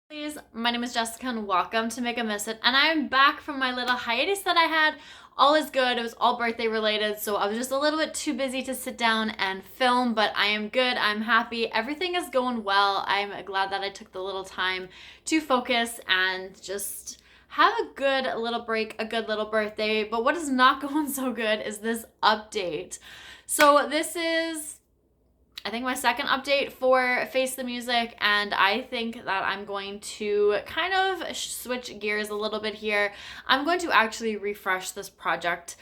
Please, my name is Jessica and welcome to makeup.misfit, and I'm back from my little hiatus that I had. All is good. It was all birthday related, so I was just a little bit too busy to sit down and film, but I am good. I'm happy. Everything is going well. I'm glad that I took the little time to focus and just have a good little break, a good little birthday. But what is not going so good is this update. So this is I think my second update for Face the Music, and I think that I'm going to kind of switch gears a little bit here. I'm going to actually refresh this project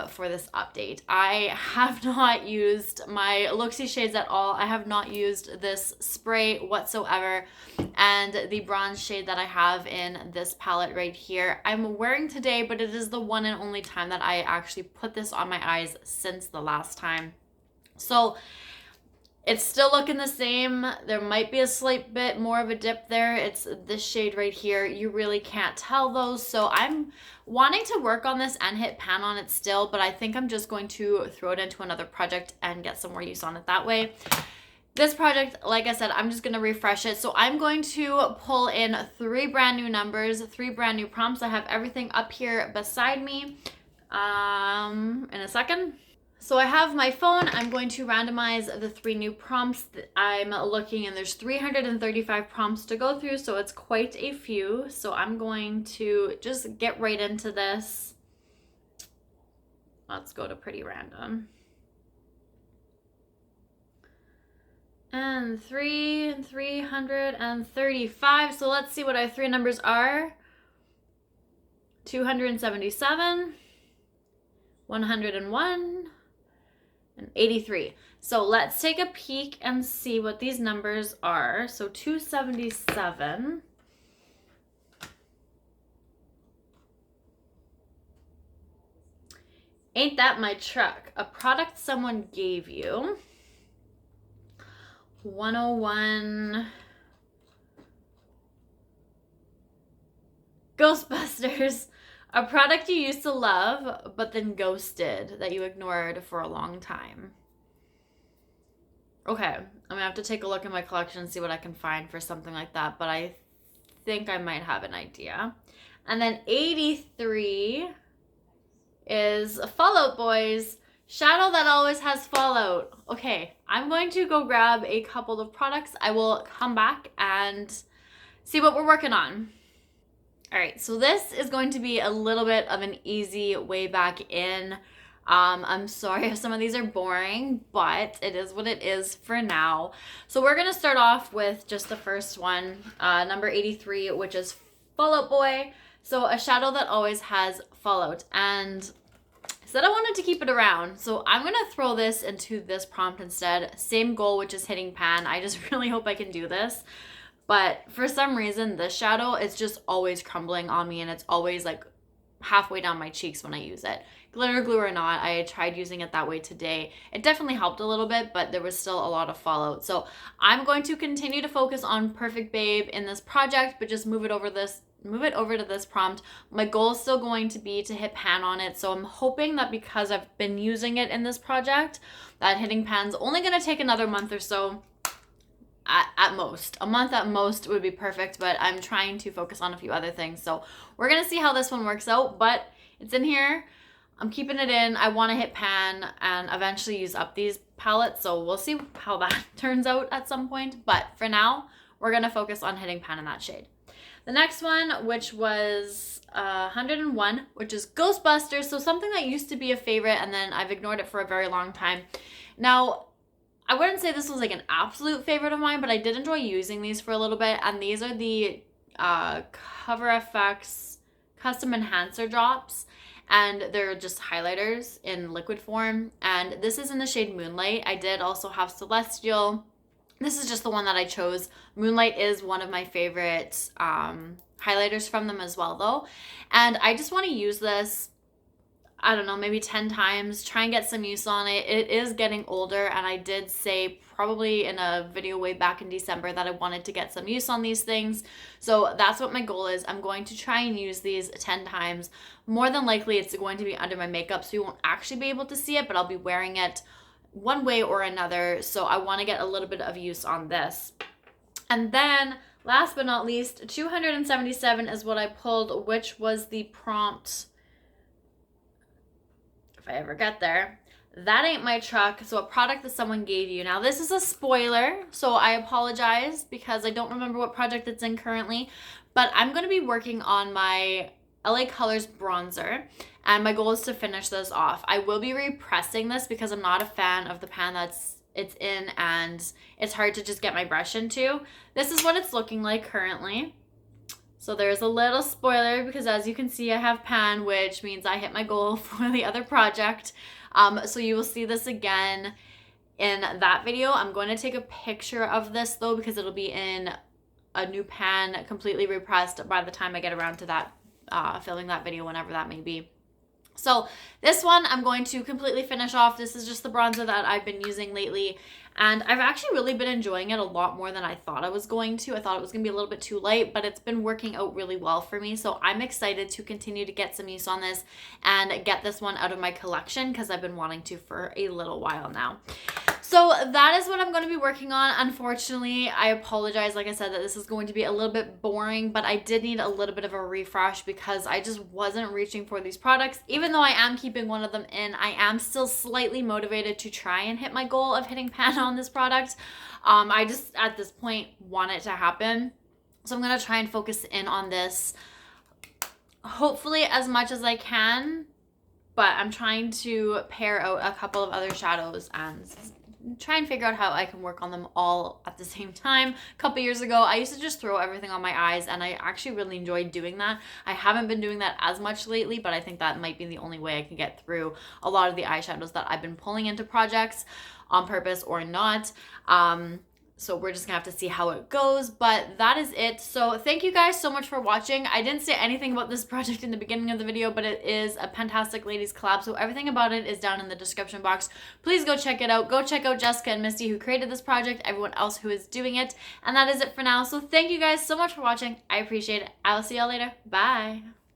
for this update. I have not used my Luxie shades at all. I have not used this spray whatsoever, and the bronze shade that I have in this palette right here, I'm wearing today, but it is the one and only time that I actually put this on my eyes since the last time. So it's still looking the same. There might be a slight bit more of a dip there. It's this shade right here. You really can't tell those. So I'm wanting to work on this and hit pan on it still, but I think I'm just going to throw it into another project and get some more use on it that way. This project, like I said, I'm just going to refresh it. So I'm going to pull in 3 brand new numbers, 3 brand new prompts. I have everything up here beside me in a second. So I have my phone. I'm going to randomize the 3 new prompts that I'm looking, and there's 335 prompts to go through, so it's quite a few. So I'm going to just get right into this. Let's go to pretty random. And 335. So let's see what our 3 numbers are. 277, 101, and 83. So let's take a peek and see what these numbers are. So 277. Ain't that my truck? A product someone gave you. 101. Ghostbusters. A product you used to love, but then ghosted, that you ignored for a long time. Okay, I'm gonna have to take a look at my collection and see what I can find for something like that, but I think I might have an idea. And then 83 is Fallout Boys. Shadow that always has fallout. Okay, I'm going to go grab a couple of products. I will come back and see what we're working on. All right, so this is going to be a little bit of an easy way back in. I'm sorry if some of these are boring, but it is what it is for now. So we're gonna start off with just the first one, number 83, which is Fallout Boy. So a shadow that always has fallout. And I said I wanted to keep it around, so I'm gonna throw this into this prompt instead. Same goal, which is hitting pan. I just really hope I can do this. But for some reason, this shadow is just always crumbling on me, and it's always like halfway down my cheeks when I use it. Glitter glue or not, I tried using it that way today. It definitely helped a little bit, but there was still a lot of fallout. So I'm going to continue to focus on Perfect Babe in this project, but just move it over to this prompt. My goal is still going to be to hit pan on it. So I'm hoping that because I've been using it in this project, that hitting pan's only going to take another month or so. At most. A month at most would be perfect, but I'm trying to focus on a few other things. So we're going to see how this one works out, but it's in here. I'm keeping it in. I want to hit pan and eventually use up these palettes, so we'll see how that turns out at some point. But for now, we're going to focus on hitting pan in that shade. The next one, which was 101, which is Ghostbusters. So something that used to be a favorite, and then I've ignored it for a very long time. Now, I wouldn't say this was like an absolute favorite of mine, but I did enjoy using these for a little bit. And these are the coverfx custom enhancer drops. And they're just highlighters in liquid form. And this is in the shade Moonlight. I did also have Celestial. This is just the one that I chose. Moonlight is one of my favorite highlighters from them as well, though. And I just want to use this, I don't know, maybe 10 times, try and get some use on it. It is getting older, and I did say probably in a video way back in December that I wanted to get some use on these things. So that's what my goal is. I'm going to try and use these 10 times. More than likely, it's going to be under my makeup, so you won't actually be able to see it, but I'll be wearing it one way or another. So I want to get a little bit of use on this. And then last but not least, 277 is what I pulled, which was the prompt, if I ever get there. That ain't my truck. So a product that someone gave you. Now this is a spoiler, so I apologize because I don't remember what project it's in currently, but I'm going to be working on my LA Colors bronzer, and my goal is to finish this off. I will be repressing this because I'm not a fan of the pan it's in, and it's hard to just get my brush into. This is what it's looking like currently. So there's a little spoiler because as you can see, I have pan, which means I hit my goal for the other project. So you will see this again in that video. I'm going to take a picture of this though because it'll be in a new pan, completely repressed by the time I get around to that, filming that video, whenever that may be. So this one I'm going to completely finish off. This is just the bronzer that I've been using lately, and I've actually really been enjoying it a lot more than I thought I was going to. I thought it was going to be a little bit too light, but it's been working out really well for me. So I'm excited to continue to get some use on this and get this one out of my collection because I've been wanting to for a little while now. So that is what I'm going to be working on. Unfortunately, I apologize, like I said, that this is going to be a little bit boring, but I did need a little bit of a refresh because I just wasn't reaching for these products. Even though I am keeping one of them in, I am still slightly motivated to try and hit my goal of hitting pan on this product. I just, at this point, want it to happen. So I'm going to try and focus in on this, hopefully as much as I can, but I'm trying to pair out a couple of other shadows and try and figure out how I can work on them all at the same time. A couple years ago, I used to just throw everything on my eyes, and I actually really enjoyed doing that. I haven't been doing that as much lately, but I think that might be the only way I can get through a lot of the eyeshadows that I've been pulling into projects on purpose or not. So we're just gonna have to see how it goes, but that is it. So thank you guys so much for watching. I didn't say anything about this project in the beginning of the video, but it is a Fantastic Ladies collab, so everything about it is down in the description box. Please go check it out. Go check out Jessica and Misty, who created this project, everyone else who is doing it, and that is it for now. So thank you guys so much for watching. I appreciate it. I'll see y'all later. Bye.